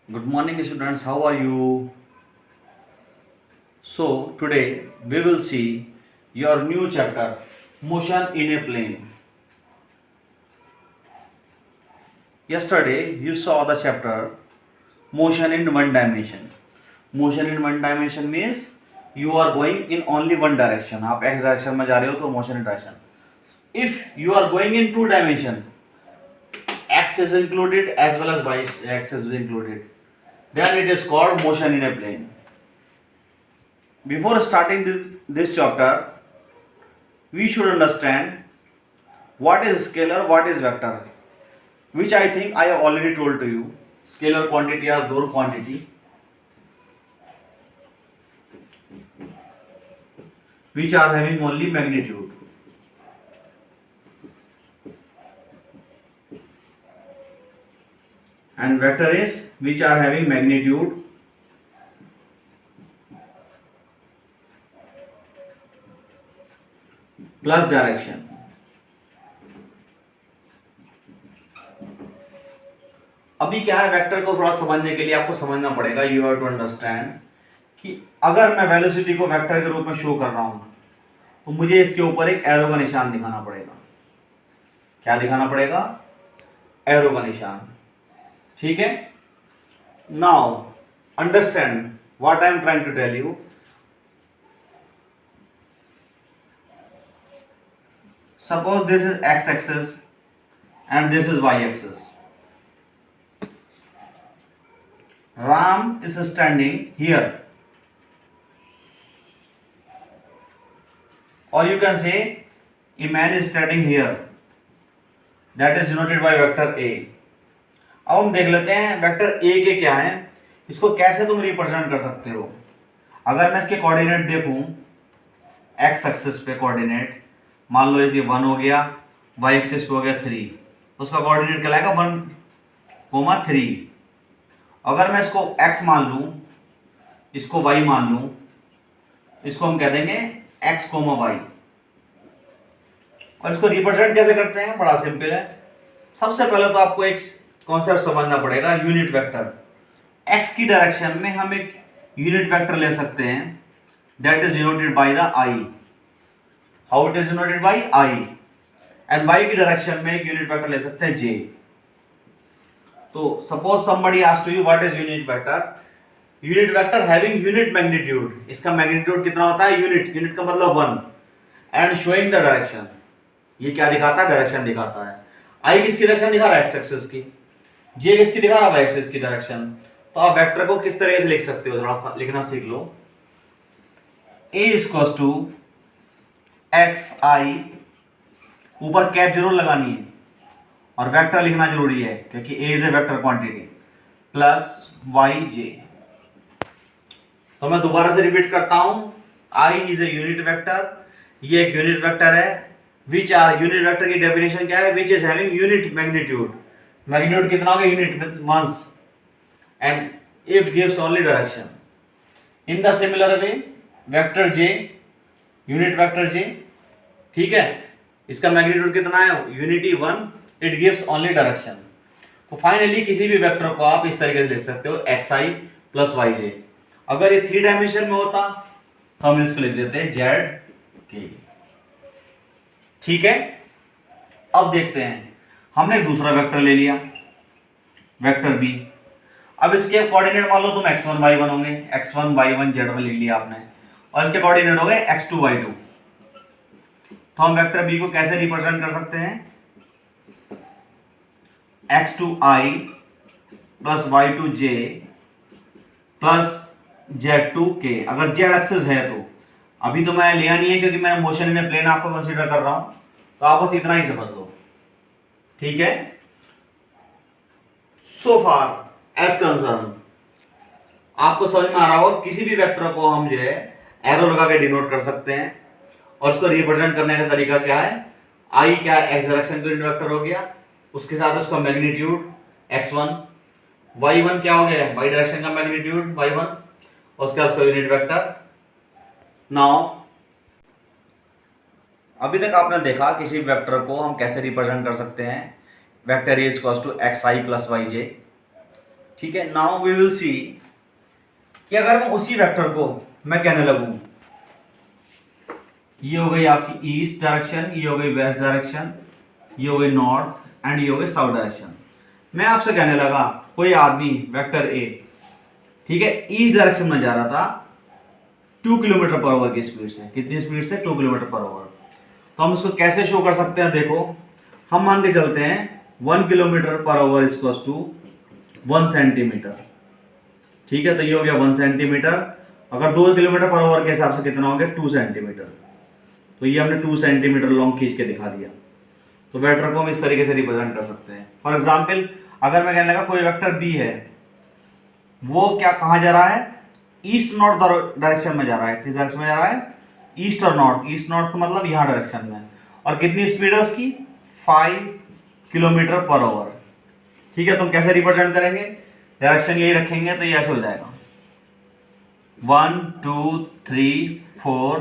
Good morning, students. How are you? So, today we will see your new chapter Motion in a Plane. Yesterday, you saw the chapter Motion in One Dimension. Motion in one dimension means you are going in only one direction. आप x direction में जा रहे हो तो motion in direction. If you are going in two dimension, x is included as well as y axis is included, then it is called motion in a plane. Before starting this chapter, we should understand what is scalar, what is vector, which I think I have already told to you. Scalar quantity as dot quantity, which are having only magnitude. And vector is which are having magnitude plus direction. अभी क्या है, vector को थोड़ा समझने के लिए आपको समझना पड़ेगा, यू हैव टू अंडरस्टैंड कि अगर मैं वेलोसिटी को वेक्टर के रूप में शो कर रहा हूं तो मुझे इसके ऊपर एक एरो का निशान दिखाना पड़ेगा. क्या दिखाना पड़ेगा? एरो का निशान. ठीक है. Now understand what I am trying to tell you. Suppose this is x axis and this is y axis. Ram is standing here, or you can say a man is standing here. That is denoted by vector a. अब हम देख लेते हैं vector a के क्या हैं, इसको कैसे तुम रिप्रेजेंट कर सकते हो. अगर मैं इसके कोऑर्डिनेट देखूं, x एक्सिस पे कोऑर्डिनेट मान लो इसके 1 हो गया, y एक्सिस पे हो गया 3, उसका कोऑर्डिनेट कहलाएगा 1,3. अगर मैं इसको x मान लूं, इसको y मान लूं, इसको हम कह देंगे x, y. और इसको रिप्रेजेंट कैसे करते हैं? बड़ा सिंपल है. सबसे पहले तो आपको एक कॉन्सेप्ट समझना पड़ेगा, यूनिट वेक्टर. x की डायरेक्शन में हम एक यूनिट वेक्टर ले सकते हैं, that is denoted by the i. How it is denoted by I. And y की डायरेक्शन में एक यूनिट वेक्टर ले सकते हैं j. तो suppose somebody asks to you what is unit vector. Unit vector having unit magnitude. इसका magnitude कितना होता है? यूनिट का मतलब 1. And showing the direction. ये क्या दिखाता है? डायरेक्शन दिखाता है. I किसकी डायरेक्शन दिखा रहा है? x एक्सिस की. j किसकी दिखा रहा है? y एक्सिस की डायरेक्शन. तो आप वेक्टर को किस तरह से लिख सकते हो? थोड़ा सा लिखना सीख लो. A इक्वल्स टू एक्स आई, ऊपर कैप जरूर लगानी है और वेक्टर लिखना जरूरी है क्योंकि A is a vector quantity, plus y j. तो मैं दोबारा से रिपीट करता हूं, i is a unit vector. ये एक यूनिट वेक्टर है. विच आर, यूनिट वेक्टर की डेफिनेशन क्या है? Which is having unit magnitude. Magnitude कितना हो गया? Unit once. And it gives only direction. In the similar way vector j, unit vector j, ठीक है, इसका मैग्नीट्यूड कितना है? Unity 1. It gives only direction. तो फाइनली किसी भी वेक्टर को आप इस तरीके से लिख सकते हो, एक्स आई प्लस वाई जे. अगर ये 3 डायमेंशन में होता तो हम इसको लिख देते हैं जेड के. ठीक है. अब देखते हैं, हमने दूसरा वेक्टर ले लिया, वेक्टर बी. अब इसके कोऑर्डिनेट मान लो तुम x1 y1 होंगे. x1 y1 z1 लिख लिया आपने, और इसके कोऑर्डिनेट हो गए x2 y2. तो हम वेक्टर बी को कैसे रिप्रेजेंट कर सकते हैं? x2i plus y2j plus z2k. अगर z एक्सिस है तो अभी तो मैं लिया नहीं है क्योंकि मैं मोशन इन ए प्लेन आपको कंसीडर कर रहा हूं, तो आप बस इतना ही समझ लो. ठीक है. सो फार एज कंसर्न आपको समझ में आ रहा होगा, किसी भी वेक्टर को हम जो है एरो लगा के डिनोट कर सकते हैं. और इसको रिप्रेजेंट करने का तरीका क्या है? आई क्या एक्स डायरेक्शन का यूनिट वेक्टर हो गया, उसके साथ उसका मैग्नीट्यूड x1, y1 क्या हो गया? y डायरेक्शन का मैग्नीट्यूड y1, और उसके बाद उसका यूनिट वेक्टर. नाउ अभी तक आपने देखा किसी वेक्टर को हम कैसे रिप्रेजेंट कर सकते हैं. Vector A equals to x i plus y j. ठीक है, नाउ वी विल सी कि अगर मैं उसी वेक्टर को मैं कहने लगूं, ये हो गई आपकी ईस्ट डायरेक्शन, ये हो गई वेस्ट डायरेक्शन, ये हो गई नॉर्थ एंड ये हो गई साउथ डायरेक्शन। मैं आपसे कहने लगा कोई आदमी वेक्टर ए, ठीक है, ईस्ट डायरेक्शन में जा रहा था 2 किलोमीटर पर आवर की स्पीड से। कितनी स्पीड से? 2 किलोमीटर पर आवर। तो हम इसको कैसे शो कर सकते हैं? देखो, हम मान के चलते हैं 1 kilometre per our equals to 1 centimetre. ठीक है, तो ये हो गया 1 सेंटीमीटर। अगर 2 किलोमीटर पर आवर के हिसाब से कितना हो गया? 2 सेंटीमीटर। तो ये हमने 2 सेंटीमीटर लॉन्ग खींच के दिखा दिया। तो वेक्टर को हम इस तरीके से रिप्रेजेंट कर सकते हैं। फॉर एग्जाम्पल, अगर मैं कहने लगा कोई वेक्टर बी है, वो क्या कहाँ जा रहा है? ईस्ट नॉर्थ डायरेक्शन में जा रहा है। किस डायरेक्शन में जा रहा है? ईस्ट और नॉर्थ। ईस्ट नॉर्थ का मतलब यहाँ डायरेक्शन में। और कितनी स्पीड है उसकी? 5 किलोमीटर पर आवर। ठीक है, तो हम कैसे रिप्रेजेंट करेंगे? डायरेक्शन यही रखेंगे तो ये ऐसे हो जाएगा 1 2 3 4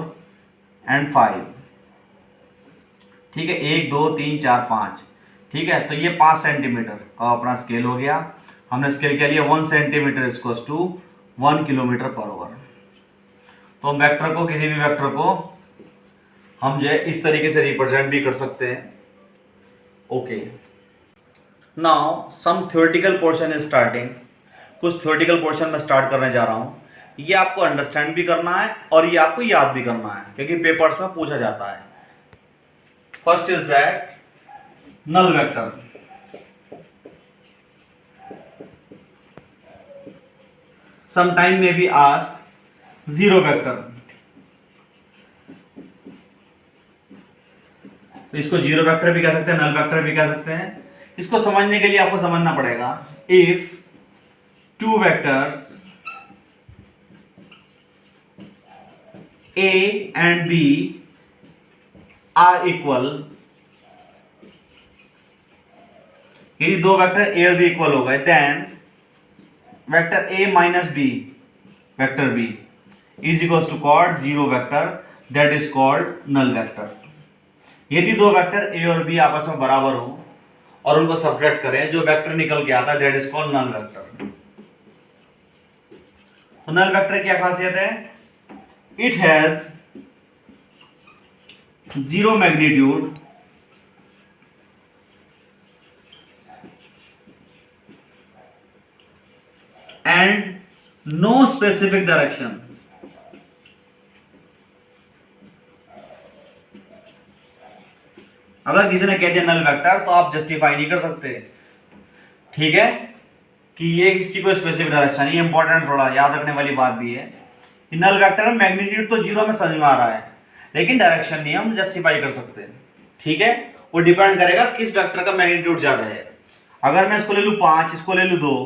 एंड 5। ठीक है, 1 2 3 4 5। ठीक है, तो ये 5 सेंटीमीटर का अपना स्केल हो गया। हमने स्केल क्या लिया? 1 centimetre equals to 1 kilometre per hour. तो हम वेक्टर को, किसी भी वेक्टर को हम जो है इस तरीके से रिप्रेजेंट भी कर सकते हैं। Okay, now some theoretical portion is starting. कुछ थ्योरेटिकल पोर्शन में स्टार्ट करने जा रहा हूं। ये आपको अंडरस्टैंड भी करना है और ये आपको याद भी करना है, क्योंकि पेपर्स में पूछा जाता है। First is that null vector. Sometime may be asked zero vector. तो इसको जीरो वेक्टर भी कह सकते हैं, नल वेक्टर भी कह सकते हैं। इसको समझने के लिए आपको समझना पड़ेगा, if two vectors A and B are equal, यदि दो वेक्टर ए और बी इक्वल हो गए, then vector A minus B vector B is equals to called zero vector, that is called null vector. यदि दो वेक्टर ए और B आपस में बराबर हो और उनको सब्ट्रैक्ट करें, जो वेक्टर निकल के आता है that is called null vector. तो नल वेक्टर की क्या खासियत है? It has zero magnitude and no specific direction. अगर किसी ने कह दिया नल वेक्टर तो आप जस्टिफाई नहीं कर सकते, ठीक है, कि ये इसकी कोई स्पेसिफिक डायरेक्शन। ये इंपॉर्टेंट, थोड़ा याद रखने वाली बात भी है कि नल वेक्टर में मैग्नीट्यूड तो जीरो में समझ में आ रहा है, लेकिन डायरेक्शन नहीं हम जस्टिफाई कर सकते। ठीक है, वो डिपेंड करेगा किस वेक्टर का मैग्नीट्यूड ज्यादा है। अगर मैं इसको ले लूँ 5, इसको ले लूँ 2,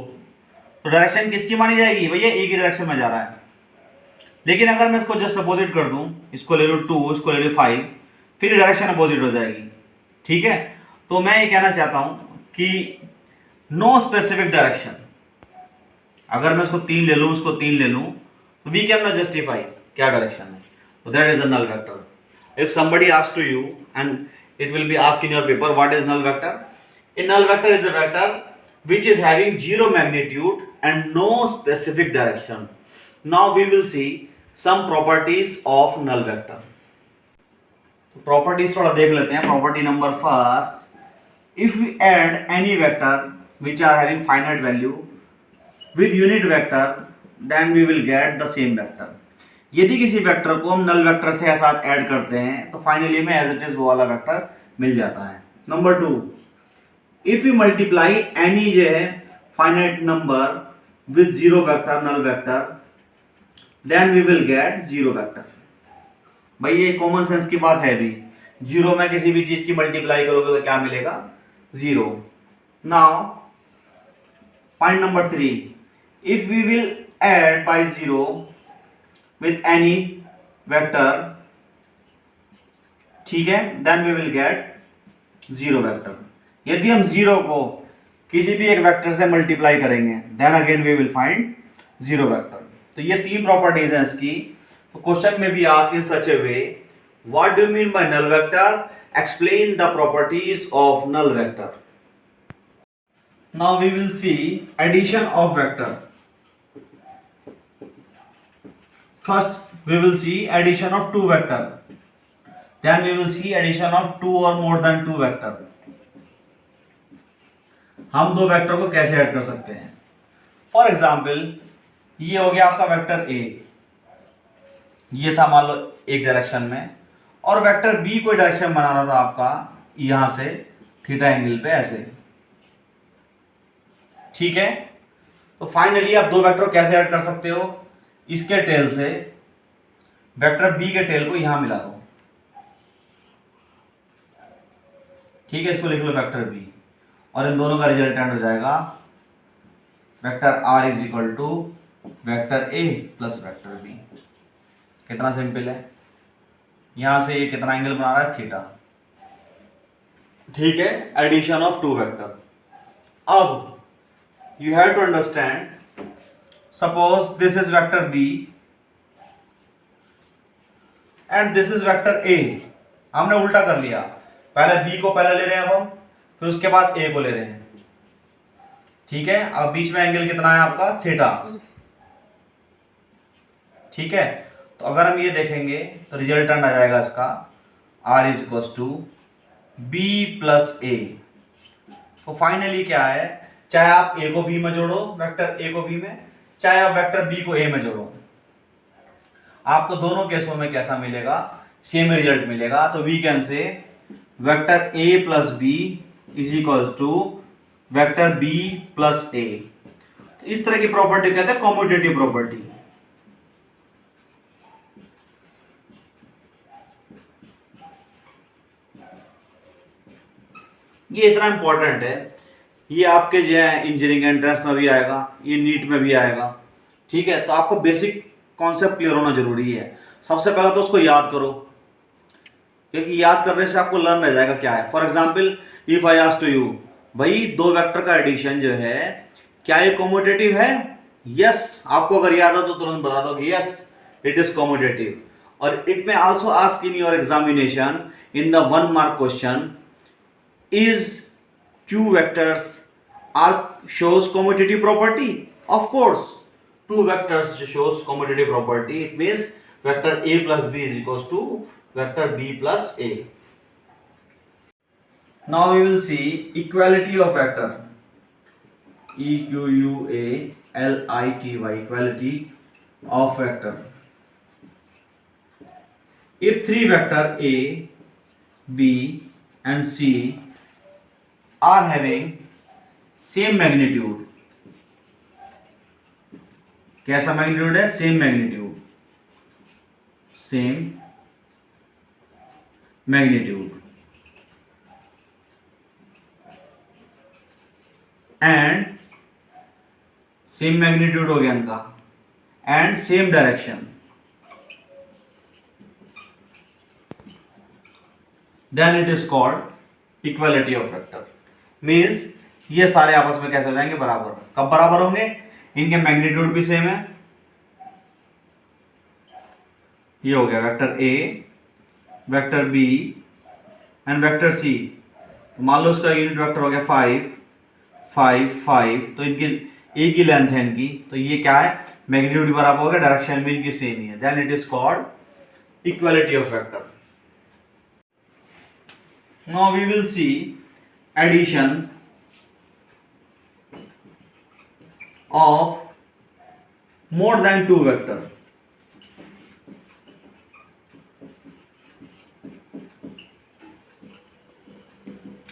तो डायरेक्शन किसकी मानी जाएगी? भैया ए की डायरेक्शन में जा रहा है। लेकिन अगर मैं इसको जस्ट अपोजिट कर दूं, इसको ले लूँ 2, इसको ले लूँ 5, फिर डायरेक्शन अपोजिट हो जाएगी। ठीक है, तो मैं ये कहना चाहता हूं कि नो स्पेसिफिक डायरेक्शन। अगर मैं इसको 3 ले लूँ, उसको 3 ले लूँ, तो वी कैन नॉट जस्टिफाई क्या डायरेक्शन है। तो that is a null vector. If somebody asked to you and it will be asked in your paper, what is null vector? A null vector is a vector which is having zero magnitude and no specific direction. Now we will see some properties of null vector. तो properties थोड़ा देख लेते हैं। Property number first, if we add any vector which are having finite value with unit vector, then we will get the same vector. यदि किसी vector को हम null vector से साथ ऐड करते हैं तो फाइनली में एज इट इज वो वाला वेक्टर मिल जाता है। Number 2, if we multiply any जो है finite number with zero vector null vector, then we will get zero vector। भाई ये कॉमन सेंस की बात है भी, जीरो में किसी भी चीज की मल्टीप्लाई करोगे तो क्या मिलेगा? Zero. Now point number 3, if we will add by zero with any vector, ठीक है, then we will get zero vector। यदि हम जीरो को किसी भी एक वेक्टर से मल्टीप्लाई करेंगे, then again we will find zero vector. तो ये 3 प्रॉपर्टीज हैं इसकी। तो क्वेश्चन में भी ask in such a way, what do you mean by null vector? Explain the properties of null vector. Now we will see addition of vector. First we will see addition of two vector. Then we will see addition of two or more than two vector. हम दो vector को कैसे add कर सकते हैं? For example ये हो गया आपका वेक्टर ए, ये था मान लो एक डायरेक्शन में, और वेक्टर बी कोई डायरेक्शन बना रहा था आपका यहां से थीटा एंगल पे ऐसे, ठीक है। तो फाइनली आप दो वेक्टर कैसे ऐड कर सकते हो? इसके टेल से वेक्टर बी के टेल को यहां मिला दो, ठीक है। इसको लिख लो वेक्टर बी, और इन दोनों का रिजल्टेंट हो जाएगा vector R is equal to vector A plus vector B. कितना सिंपल है। यहां से ये कितना एंगल बना रहा है? थीटा, ठीक है। Addition of two vector. अब you have to understand, suppose this is vector B and this is vector A. हमने उल्टा कर लिया, पहले बी को पहले ले रहे हैं अब हम, फिर उसके बाद ए को ले रहे हैं, ठीक है। अब बीच में एंगल कितना है आपका? थीटा, ठीक है। तो अगर हम ये देखेंगे तो रिजल्टेंट आ जाएगा इसका r is equal to B plus A. तो फाइनली क्या है, चाहे आप a को b में जोड़ो, वेक्टर a को b में, चाहे आप वेक्टर b को a में जोड़ो, आपको दोनों केसों में कैसा मिलेगा? सेम रिजल्ट मिलेगा। तो we can say vector a plus B is equal to vector b plus a। इस तरह की प्रॉपर्टी कहते हैं कॉम्यूटेटिव प्रॉपर्टी। ये इतना इंपॉर्टेंट है, ये आपके जो है इंजीनियरिंग एंट्रेंस में भी आएगा, ये नीट में भी आएगा, ठीक है। तो आपको बेसिक कॉन्सेप्ट क्लियर होना जरूरी है। सबसे पहले तो उसको याद करो, क्योंकि याद करने से आपको लर्न रह जाएगा क्या है। For example if I ask to you, भाई दो वेक्टर का एडिशन जो है क्या ये कॉम्यूटेटिव है? यस, आपको अगर याद हो तो तुरंत बता दो कि यस इट इज कॉम्यूटेटिव। और इट में also ask in your examination in the 1 mark question, is two vectors are shows commutative property? Of course, two vectors shows commutative property. It means vector a plus b is equals to vector b plus a. Now we will see equality of vector. E Q U A L I T Y, equality of vector. If three vector a, b and c are having same magnitude, कैसा magnitude है? Same magnitude, same magnitude, and same magnitude हो गया इनका, and same direction, then it is called equality of vector. Means ये सारे आपस में कैसे हो जाएंगे? बराबर। कब बराबर होंगे? इनके मैग्नीट्यूड भी सेम है। ये हो गया vector A, vector B and vector C. मान लो इसका यूनिट वेक्टर हो गया 5 5 5, तो इनकी एक ही लेंथ है इनकी, तो ये क्या है? मैग्नीट्यूड भी बराबर हो गया, डायरेक्शन भी इनकी सेम ही है। Then it is called equality of vector. Now we will see addition of more than two vector.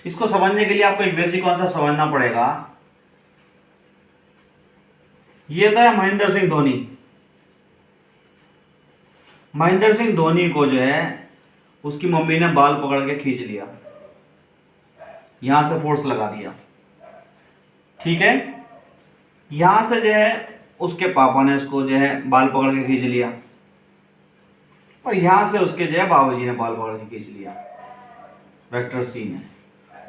इसको समझने के लिए आपको एक बेसिक कॉन्सेप्ट समझना पड़ेगा। ये तो है महेंद्र सिंह धोनी। महेंद्र सिंह धोनी को जो है उसकी मम्मी ने बाल पकड़ के खींच लिया, यहां से फोर्स लगा दिया, ठीक है। यहां से जो है उसके पापा ने इसको जो है बाल पकड़ के खींच लिया, और यहां से उसके जो है बाबूजी ने बाल पकड़ के खींच लिया, वेक्टर सी ने।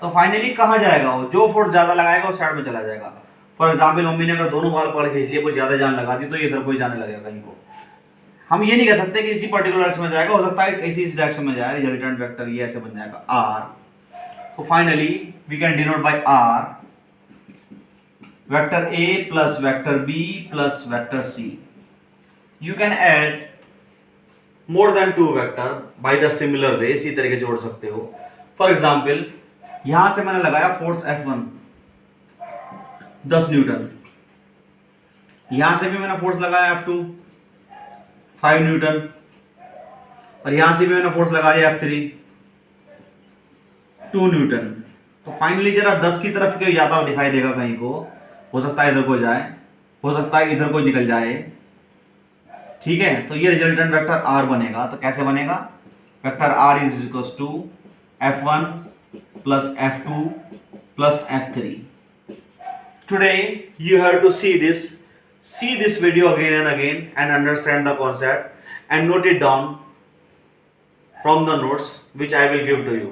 तो फाइनली कहां जाएगा वो? जो फोर्स ज्यादा लगाएगा उस साइड में चला जाएगा। फॉर एग्जाम्पल मम्मी ने अगर दोनों बाल पकड़ के खींच लिए, वो ज्यादा जान लगा दी, तो इधर कोई जाने लगेगा कहीं को। हम ये नहीं कह सकते कि इसी पर्टिकुलर डायरेक्शन में जाएगा, हो सकता है इसी डायरेक्शन में जाए, रिजल्टेंट वेक्टर ये ऐसे बन जाएगा are. So finally we can denote by R vector A plus vector B plus vector C. You can add more than 2 vector by the similar way. इसी तरीके से जोड़ सकते हो. For example, यहां से मैंने लगाया फोर्स F1 10 न्यूटन, यहां से भी मैंने फोर्स लगाया F2 5 न्यूटन, और यहां से भी मैंने फोर्स लगाया F3 2 न्यूटन. तो फाइनली जरा 10 की तरफ कोई जाता हुआ दिखाई देगा कहीं को, हो सकता है इधर को जाए, हो सकता है इधर को निकल जाए. ठीक है, तो ये रिजल्टेंट वेक्टर R बनेगा. तो कैसे बनेगा? Vector R is equals to F1 plus F2 plus F3. Today you have to see this video again and again and understand the concept and note it down from the notes which I will give to you.